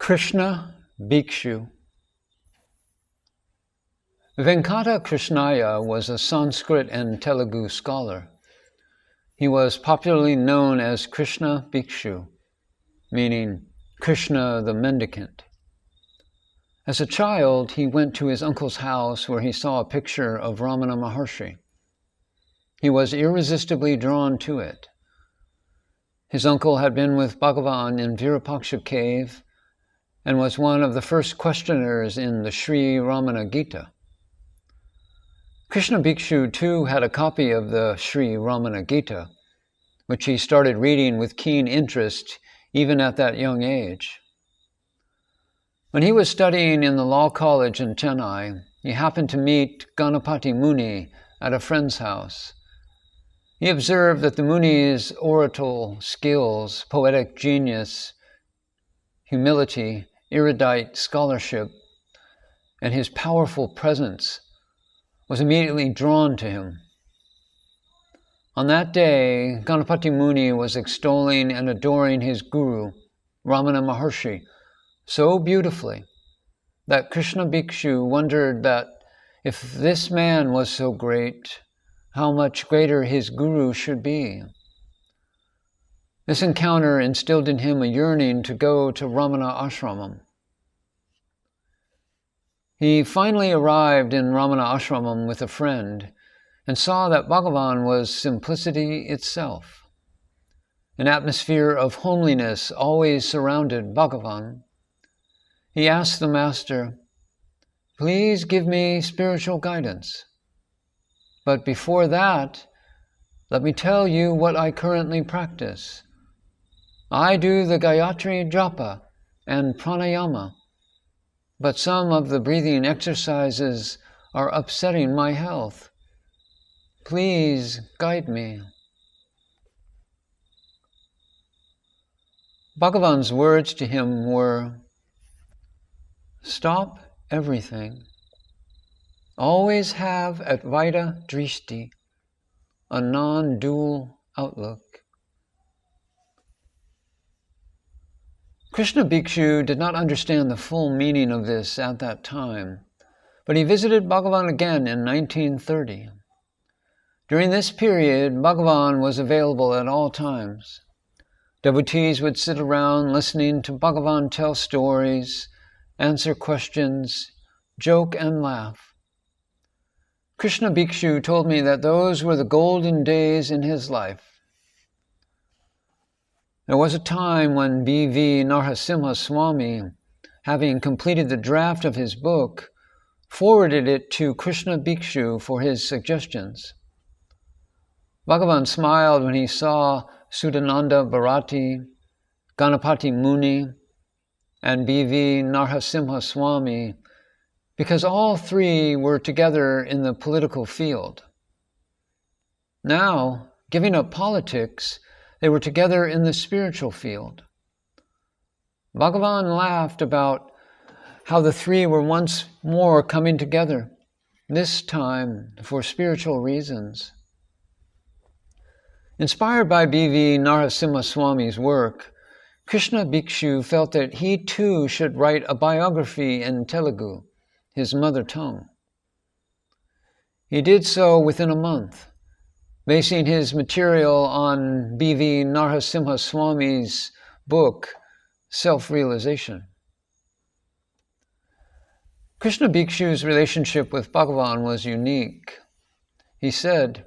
Krishna Bhikshu. Venkata Krishnaya was a Sanskrit and Telugu scholar. He was popularly known as Krishna Bhikshu, meaning Krishna the mendicant. As a child, he went to his uncle's house where he saw a picture of Ramana Maharshi. He was irresistibly drawn to it. His uncle had been with Bhagavan in Virupaksha cave and was one of the first questioners in the Sri Ramana Gita. Krishna Bhikshu too had a copy of the Sri Ramana Gita, which he started reading with keen interest even at that young age. When he was studying in the law college in Chennai, he happened to meet Ganapati Muni at a friend's house. He observed that the Muni's oratorial skills, poetic genius, humility, erudite scholarship, and his powerful presence was immediately drawn to him. On that day, Ganapati Muni was extolling and adoring his guru, Ramana Maharshi, so beautifully that Krishna Bhikshu wondered that if this man was so great, how much greater his guru should be. This encounter instilled in him a yearning to go to Ramanasramam. He finally arrived in Ramanasramam with a friend and saw that Bhagavan was simplicity itself. An atmosphere of homeliness always surrounded Bhagavan. He asked the master, "Please give me spiritual guidance. But before that, let me tell you what I currently practice. I do the Gayatri Japa and Pranayama, but some of the breathing exercises are upsetting my health. Please guide me." Bhagavan's words to him were, "Stop everything. Always have Advaita Drishti, a non-dual outlook." Krishna Bhikshu did not understand the full meaning of this at that time, but he visited Bhagavan again in 1930. During this period, Bhagavan was available at all times. Devotees would sit around listening to Bhagavan tell stories, answer questions, joke and laugh. Krishna Bhikshu told me that those were the golden days in his life. There was a time when B.V. Narasimha Swami, having completed the draft of his book, forwarded it to Krishna Bhikshu for his suggestions. Bhagavan smiled when he saw Sudananda Bharati, Ganapati Muni, and B.V. Narasimha Swami, because all three were together in the political field. Now, giving up politics, they were together in the spiritual field. Bhagavan laughed about how the three were once more coming together, this time for spiritual reasons. Inspired by B.V. Narasimha Swami's work, Krishna Bhikshu felt that he too should write a biography in Telugu, his mother tongue. He did so within a month, basing his material on B.V. Narasimha Swami's book, Self-Realization. Krishna Bhikshu's relationship with Bhagavan was unique. He said,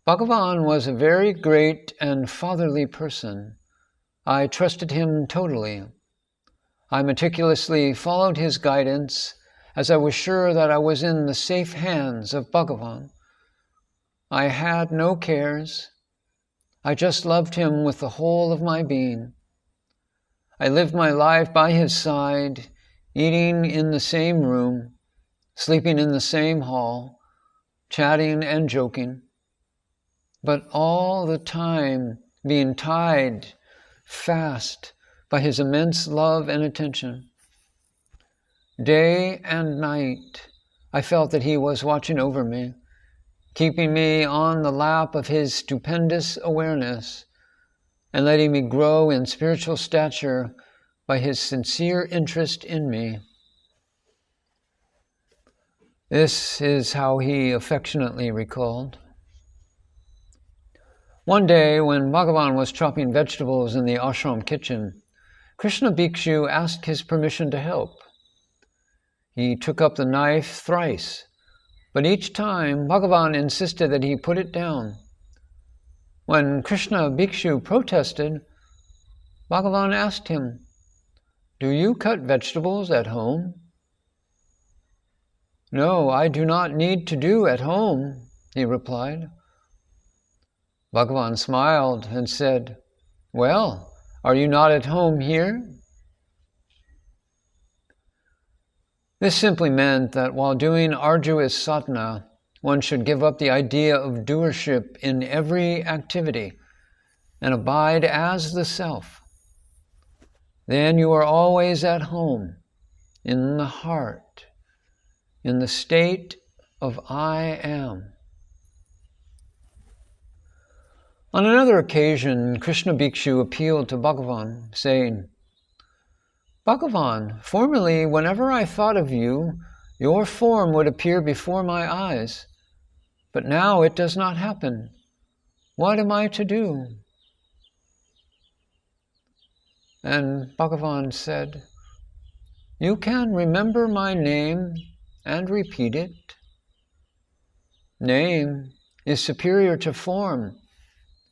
"Bhagavan was a very great and fatherly person. I trusted him totally. I meticulously followed his guidance as I was sure that I was in the safe hands of Bhagavan. I had no cares. I just loved him with the whole of my being. I lived my life by his side, eating in the same room, sleeping in the same hall, chatting and joking, but all the time being tied fast by his immense love and attention. Day and night, I felt that he was watching over me, keeping me on the lap of his stupendous awareness and letting me grow in spiritual stature by his sincere interest in me. This is how he affectionately recalled. One day, when Bhagavan was chopping vegetables in the ashram kitchen, Krishna Bhikshu asked his permission to help. He took up the knife thrice, but each time Bhagavan insisted that he put it down. When Krishna Bhikshu protested, Bhagavan asked him, "Do you cut vegetables at home?" "No, I do not need to do at home," he replied. Bhagavan smiled and said, "Well, are you not at home here?" This simply meant that while doing arduous sadhana, one should give up the idea of doership in every activity and abide as the self. Then you are always at home, in the heart, in the state of I am. On another occasion, Krishna Bhikshu appealed to Bhagavan, saying, "Bhagavan, formerly, whenever I thought of you, your form would appear before my eyes, but now it does not happen. What am I to do?" And Bhagavan said, "You can remember my name and repeat it. Name is superior to form,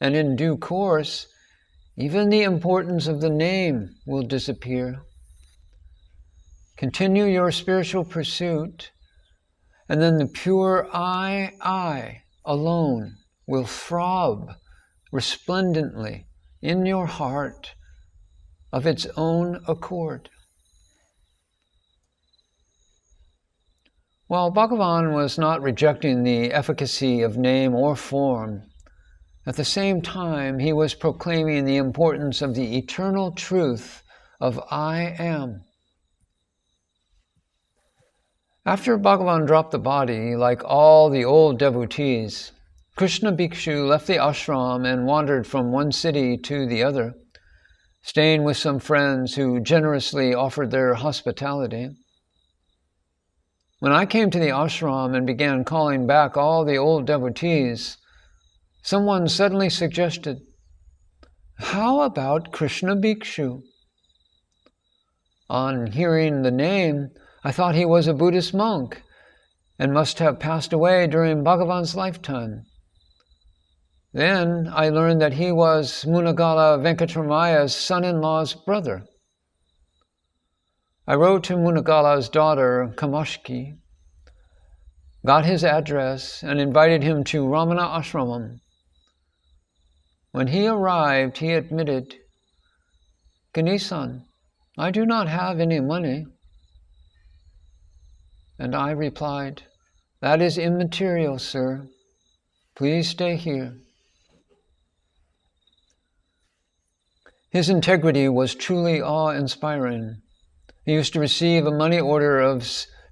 and in due course, even the importance of the name will disappear. Continue your spiritual pursuit, and then the pure I alone will throb resplendently in your heart of its own accord." While Bhagavan was not rejecting the efficacy of name or form, at the same time he was proclaiming the importance of the eternal truth of I am. After Bhagavan dropped the body, like all the old devotees, Krishna Bhikshu left the ashram and wandered from one city to the other, staying with some friends who generously offered their hospitality. When I came to the ashram and began calling back all the old devotees, someone suddenly suggested, "How about Krishna Bhikshu?" On hearing the name, I thought he was a Buddhist monk and must have passed away during Bhagavan's lifetime. Then I learned that he was Munagala Venkatramaya's son-in-law's brother. I wrote to Munagala's daughter, Kamashki, got his address, and invited him to Ramanasramam. When he arrived, he admitted, "Ganesan, I do not have any money." And I replied, "That is immaterial, sir. Please stay here." His integrity was truly awe-inspiring. He used to receive a money order of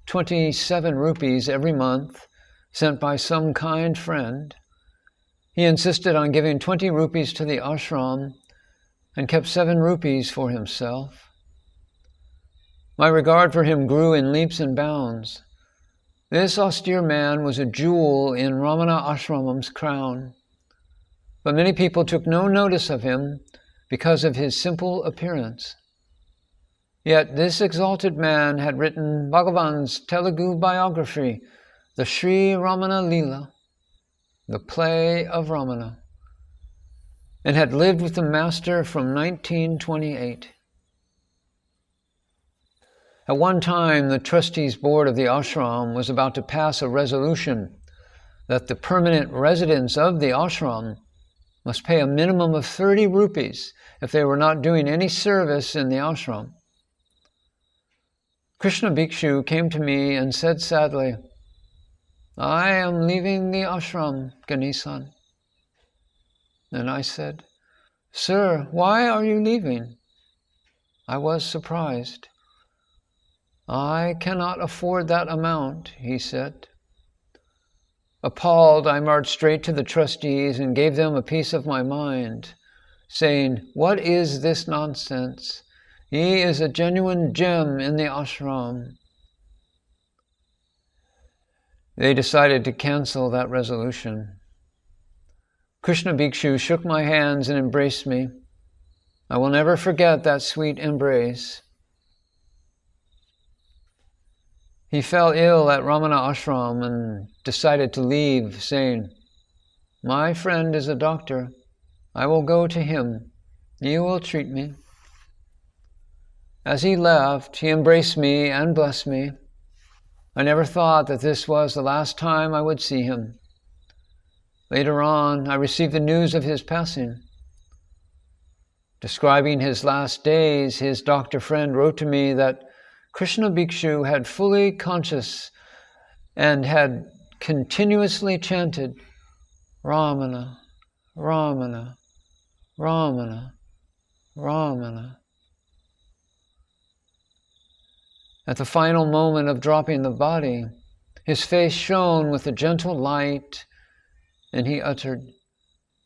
27 rupees every month, sent by some kind friend. He insisted on giving 20 rupees to the ashram and kept 7 rupees for himself. My regard for him grew in leaps and bounds. This austere man was a jewel in Ramana Ashramam's crown, but many people took no notice of him because of his simple appearance. Yet this exalted man had written Bhagavan's Telugu biography, the Sri Ramana Leela, the play of Ramana, and had lived with the master from 1928. At one time, the trustees board of the ashram was about to pass a resolution that the permanent residents of the ashram must pay a minimum of 30 rupees if they were not doing any service in the ashram. Krishna Bhikshu came to me and said sadly, "I am leaving the ashram, Ganesan." And I said, "Sir, why are you leaving?" I was surprised. "I cannot afford that amount," he said. Appalled, I marched straight to the trustees and gave them a piece of my mind, saying, "What is this nonsense? He is a genuine gem in the ashram. They decided to cancel that resolution. Krishna Bhikshu shook my hands and embraced me. I will never forget that sweet embrace. He fell ill at Ramana Ashram and decided to leave, saying, "My friend is a doctor. I will go to him. He will treat me." As he left, he embraced me and blessed me. I never thought that this was the last time I would see him. Later on, I received the news of his passing. Describing his last days, his doctor friend wrote to me that Krishna Bhikshu had fully conscious and had continuously chanted, "Ramana, Ramana, Ramana, Ramana." At the final moment of dropping the body, his face shone with a gentle light, and he uttered,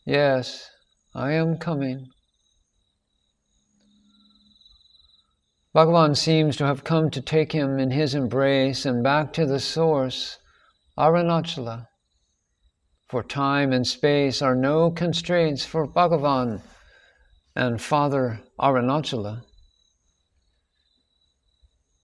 "Yes, I am coming." Bhagavan seems to have come to take him in his embrace and back to the source, Arunachala. For time and space are no constraints for Bhagavan and Father Arunachala.